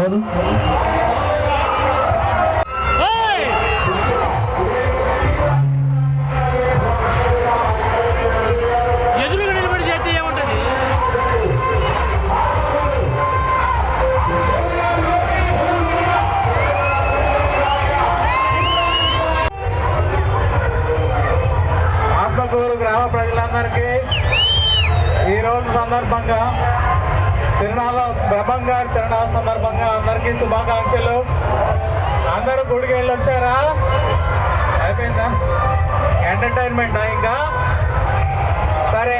అవును ఆత్మకూరు గ్రామ ప్రజలందరికీ ఈరోజు సందర్భంగా బ్రహ్మంగారి తిరణాల సందర్భంగా అందరికీ శుభాకాంక్షలు. అందరూ గుడికి వెళ్ళి వచ్చారా? అయిపోయిందా ఎంటర్టైన్మెంట్? ఇంకా సరే,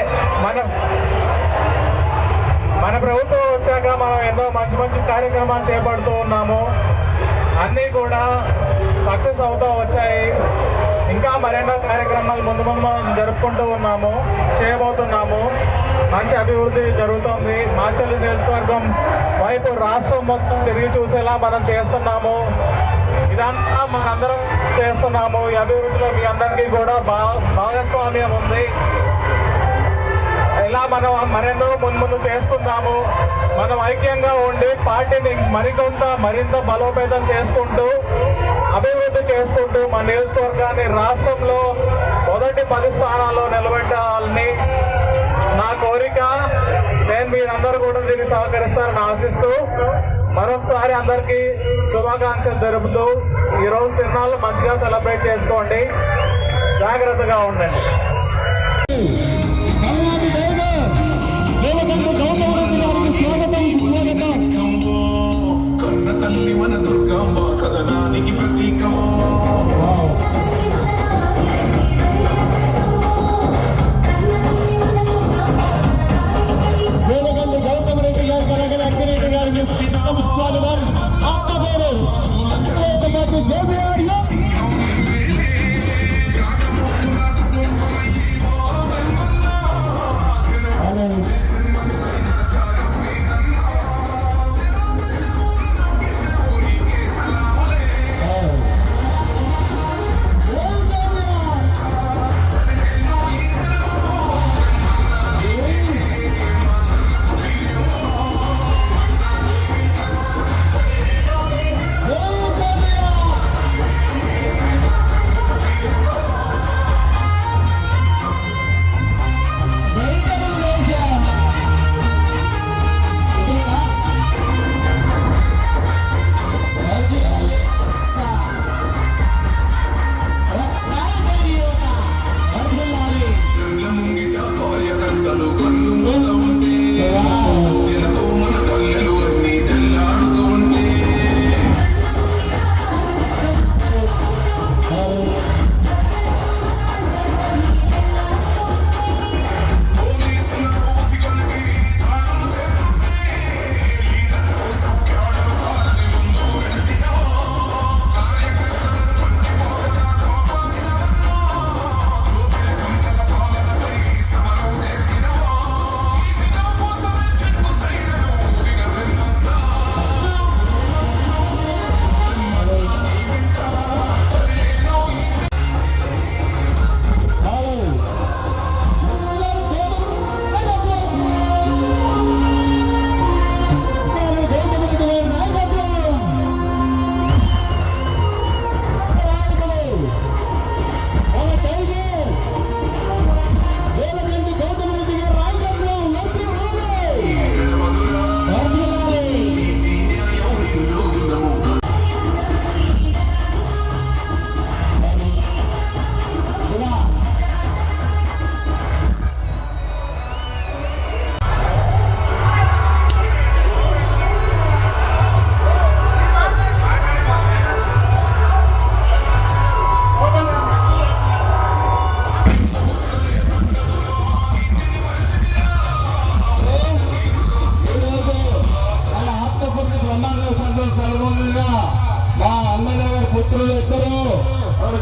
మన ప్రభుత్వం వచ్చాక మనం ఎన్నో మంచి మంచి కార్యక్రమాలు చేపడుతూ ఉన్నాము. అన్నీ కూడా సక్సెస్ అవుతూ వచ్చాయి. ఇంకా మరెన్నో కార్యక్రమాలు ముందు మనం జరుపుకుంటూ ఉన్నాము, చేయబోతున్నాము. మంచి అభివృద్ధి జరుగుతుంది. మాచర్ల నియోజకవర్గం వైపు రాష్ట్రం మొత్తం తిరిగి చూసేలా మనం చేస్తున్నాము. ఇదంతా మనందరం చేస్తున్నాము. ఈ అభివృద్ధిలో మీ అందరికీ కూడా భాగస్వామ్యం ఉంది. ఇలా మనం మరెన్నో ముందు చేసుకుందాము. మనం ఐక్యంగా ఉండి పార్టీని మరింత బలోపేతం చేసుకుంటూ అభివృద్ధి చేసుకుంటూ మన నియోజకవర్గాన్ని రాష్ట్రంలో మొదటి 10 స్థానాల్లో నిలబెట్టాలని నా కోరిక. నేను మీరందరూ కూడా దీన్ని సహకరిస్తారని ఆశిస్తూ మరొకసారి అందరికీ శుభాకాంక్షలు తెలుపుతూ ఈరోజు తిరునాళ్ళు మంచిగా సెలబ్రేట్ చేసుకోండి. జాగ్రత్తగా ఉండండి. తల్లి మన దుర్గమ్మ కథనానికి ప్రతీకమో వేలగల్లి గౌతమ్ రెడ్డి గారు కనగల అక్కిరెడ్డి గారికి స్వాగతం. ఆత్మకూరు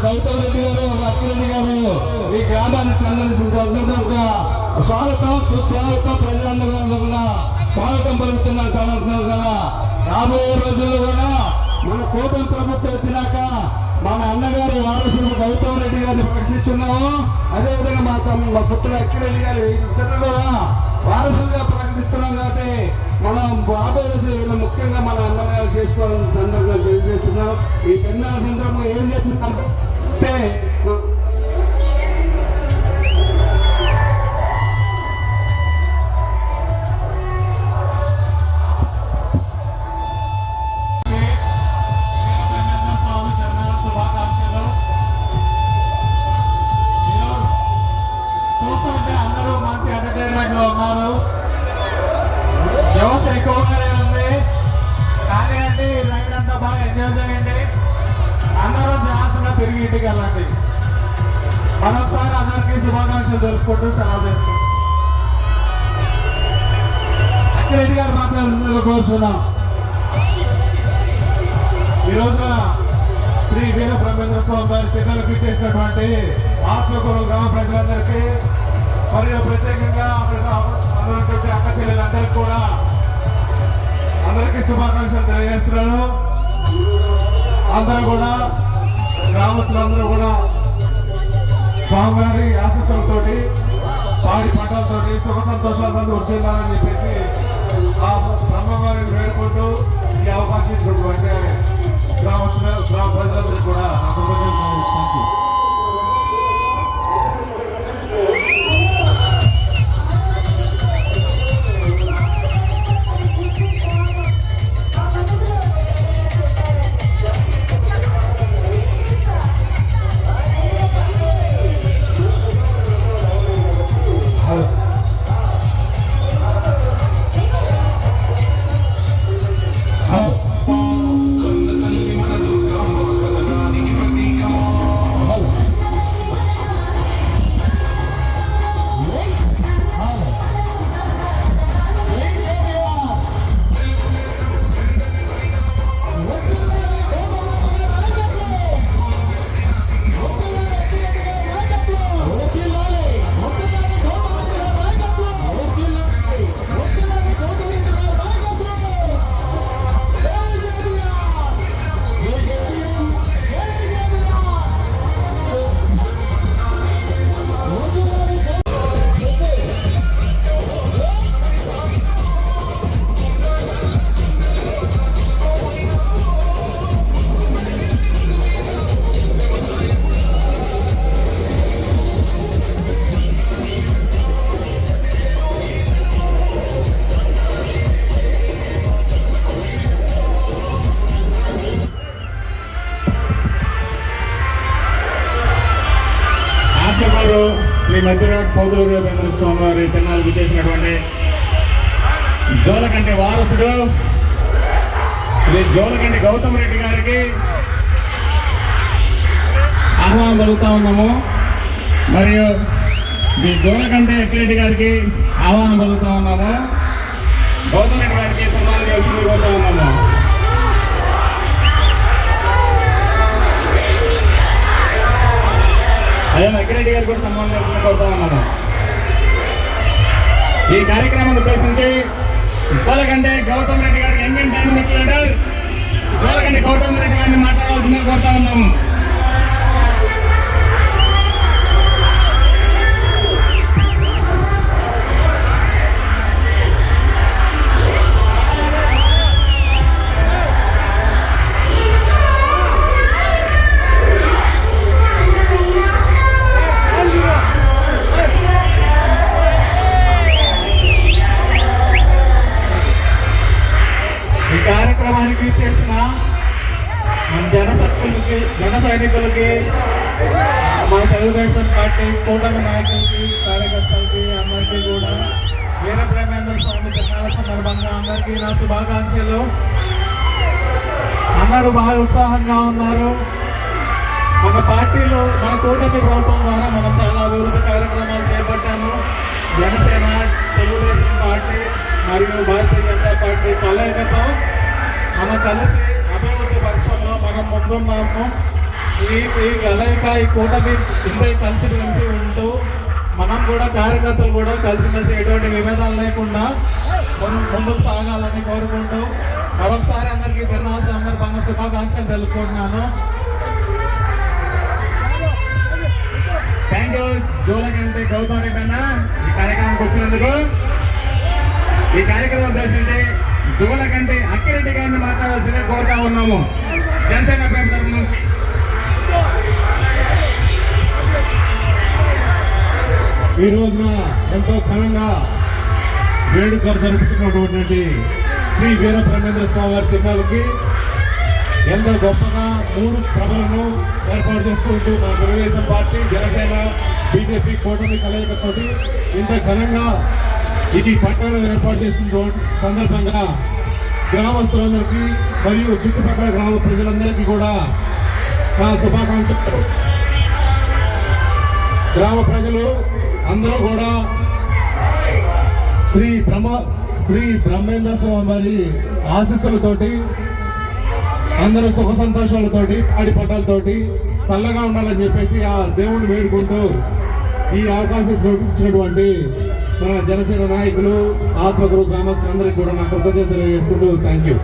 గౌతమ్ రెడ్డి గారు, అక్కిరెడ్డి గారు ఈ గ్రామాన్ని సందర్శించిన అందరికీ స్వాగతం, సుస్వాగతం. ప్రజలందరూ కూడా స్వాగతం పలుకుతున్నారు. కదా రాబోయే రోజుల్లో కూడా మన కూటమి ప్రభుత్వం వచ్చినాక మన అన్నగారి వారసులు గౌతమ్ రెడ్డి గారిని ప్రకటిస్తున్నాము. అదేవిధంగా మా పుత్రుడు అక్కిరెడ్డి గారు ఇద్దరు కూడా వారసులుగా ప్రకటిస్తున్నాం. కాబట్టి మనం బాబాయ్ రోజుల్లో ముఖ్యంగా మన అన్నగారు చేసుకోవాలని సందర్భంగా తెలియజేస్తున్నాం. ఈ పెన్నాల సందర్భంగా ఏం చేస్తున్నారంటే చూస్తుంటే అందరూ మంచి ఎంటర్టైన్మెంట్ లో ఉన్నారు. వ్యవస్థ ఎక్కువగానే ఉంది కానీ అంటే ఈ రైడ్ అంతా బాగా ఎంజాయ్ చేయండి. అందరూ జాగ్రత్తగా తిరిగి ఇంటికి వెళ్ళండి. మరొకసారి అందరికీ శుభాకాంక్షలు తెలుపుకుంటూ సెలవు చేస్తాం. అక్కిరెడ్డి గారు మాట్లాడుతున్నారు కోరుతున్నాం. ఈ రోజున శ్రీ వీర బ్రహ్మేంద్ర స్వామి వారి తిరుమలకు ఇచ్చేసినటువంటి ఆత్మకూరు గ్రామ ప్రజలందరికీ మరియు ప్రత్యేకంగా ఉన్నటువంటి అక్క చెల్లెలందరికీ కూడా అందరికీ శుభాకాంక్షలు తెలియజేస్తున్నాను. అందరూ కూడా గ్రామస్తులందరూ కూడా స్వామివారి ఆశీస్సులతోటి పాడి పంటలతోటి సుఖ సంతోషాలతో వర్తిల్లాలని చెప్పేసి ఆ బ్రహ్మవారిని వేడుకుంటూ ఈ అవకాశం ఇచ్చినటువంటి గ్రామ ప్రజలందరూ కూడా నా కృతజ్ఞతలు. శ్రీ మధ్యరాజ్ పోతులూరు వీరేంద్ర స్వామి వారి తిరునాళ్ళకి చేసినటువంటి జోలకంటి వారసుడు శ్రీ జోలకంటి గౌతమ్ రెడ్డి గారికి ఆహ్వానం జరుగుతూ ఉన్నాము. మరియు శ్రీ జోలకంటి అక్కిరెడ్డి గారికి ఆహ్వానం జరుగుతూ ఉన్నాము. గౌతమ్ రెడ్డి గారికి సన్మానం చేసి కోరుతూ ఉన్నాము. అదే అక్కిరెడ్డి గారు కూడా సన్మానం చేసి కోరుతూ ఉన్నాము. ఈ కార్యక్రమాన్ని ఉద్దేశించి జోలకంటి గౌతమ్ రెడ్డి గారికి young dynamic leader Jolakanti Gautam Reddy గారిని మాట్లాడాల్సిందిగా కోరుతా ఉన్నాము. కార్యక్రమానికి చేసిన జన సైనికులకి మన తెలుగుదేశం పార్టీ కూటమి నాయకులకి కార్యకర్తలకి అందరికీ కూడా వీర బ్రహ్మేంద్ర స్వామి తిరునాళ్ళ సందర్భంగా అందరికీ నా శుభాకాంక్షలు. అందరూ బాగా ఉత్సాహంగా ఉన్నారు. మన పార్టీలో మన కూటమి ప్రభుత్వం ద్వారా మనం చాలా అభివృద్ధి కార్యక్రమాలు చేపట్టాము. జనసేన, తెలుగుదేశం పార్టీ మరియు భారతీయ జనతా పార్టీ కలయికతో మనం కలిసి అభివృద్ధి పక్షంలో మనం ముందున్నాము. ఈ కలయిక ఈ కూటమి ఇంతే కలిసి ఉంటూ మనం కూడా కార్యకర్తలు కూడా కలిసిమెలిసి ఎటువంటి విభేదాలు లేకుండా ముందుకు సాగాలని కోరుకుంటూ మరొకసారి అందరికీ తిరునాళ్ళ సందర్భంగా శుభాకాంక్షలు తెలుపుకుంటున్నాను. థ్యాంక్ యూ జోలకంటి గౌతమ్ రెడ్డి అన్న ఈ కార్యక్రమానికి వచ్చినందుకు. ఈ కార్యక్రమం ఉద్దేశించి జువల కంటే అక్కిరెడ్డి గారిని మాట్లాడాల్సిన కోరుతా ఉన్నాము జనసేన పార్టీ తరఫు నుంచి. ఈ రోజున ఎంతో ఘనంగా వేడుకలు జరుపుతున్నటువంటి శ్రీ వీర బ్రహ్మేంద్ర స్వామి వారి తిరునాళ్ళకి ఎంతో గొప్పగా 3 సభలను ఏర్పాటు చేసుకుంటూ మా తెలుగుదేశం పార్టీ, జనసేన, బీజేపీ కూటమి కలయికతోటి ఇంత ఘనంగా ఇది పట్టణం ఏర్పాటు చేసుకున్న సందర్భంగా గ్రామస్తులందరికీ మరియు చుట్టుపక్కల గ్రామ ప్రజలందరికీ కూడా నా శుభాకాంక్షలు. గ్రామ ప్రజలు అందరూ కూడా శ్రీ బ్రహ్మేంద్ర స్వామి వారి ఆశీస్సులతోటి అందరూ సుఖ సంతోషాలతోటి పాడి పట్టాలతోటి చల్లగా ఉండాలని చెప్పేసి ఆ దేవుడిని వేడుకుంటూ ఈ అవకాశం చూపించినటువంటి మన జనసేన నాయకులు, ఆత్మగురు గ్రామస్తులందరికీ కూడా నా కృతజ్ఞతలు తెలియజేసుకుంటూ థ్యాంక్ యూ.